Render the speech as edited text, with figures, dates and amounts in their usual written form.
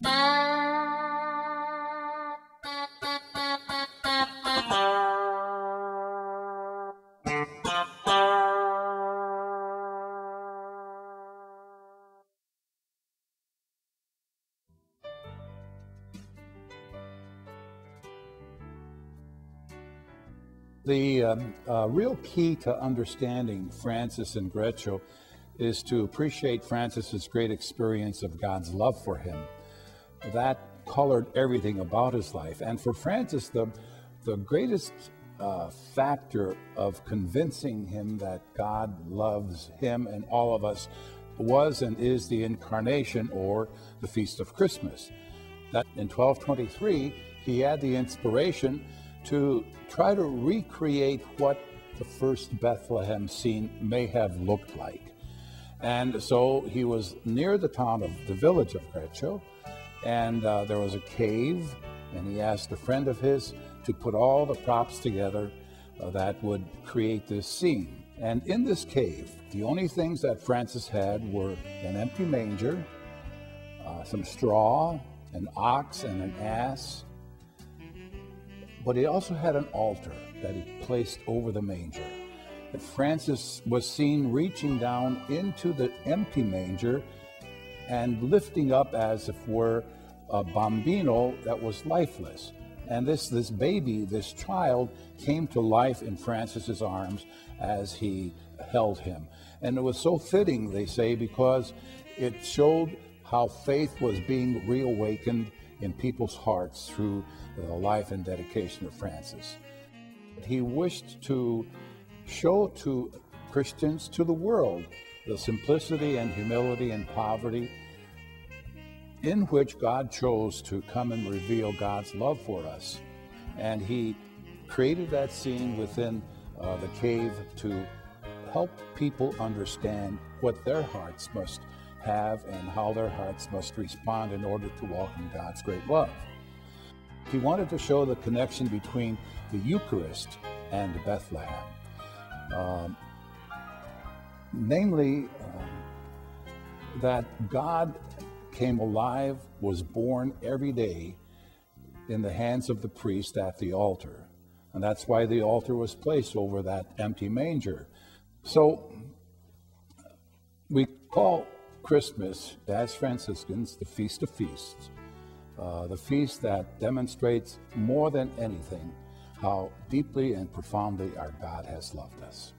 The real key to understanding Francis and Greccio is to appreciate Francis's great experience of God's love for him. That colored everything about his life. And for Francis, the greatest factor of convincing him that God loves him and all of us was and is the Incarnation, or the Feast of Christmas. That in 1223, he had the inspiration to try to recreate what the first Bethlehem scene may have looked like. And so he was near the town of the village of Greccio, and there was a cave, and he asked a friend of his to put all the props together that would create this scene. And in this cave, the only things that Francis had were an empty manger, some straw, an ox and an ass, but he also had an altar that he placed over the manger. And Francis was seen reaching down into the empty manger and lifting up, as if were a bambino that was lifeless. And this baby, this child, came to life in Francis's arms as he held him. And it was so fitting, they say, because it showed how faith was being reawakened in people's hearts through the life and dedication of Francis. He wished to show to Christians, to the world, the simplicity and humility and poverty in which God chose to come and reveal God's love for us. And he created that scene within the cave to help people understand what their hearts must have and how their hearts must respond in order to walk in God's great love. He wanted to show the connection between the Eucharist and Bethlehem. Namely, that God came alive, was born every day in the hands of the priest at the altar. And that's why the altar was placed over that empty manger. So we call Christmas, as Franciscans, the Feast of Feasts, the feast that demonstrates more than anything how deeply and profoundly our God has loved us.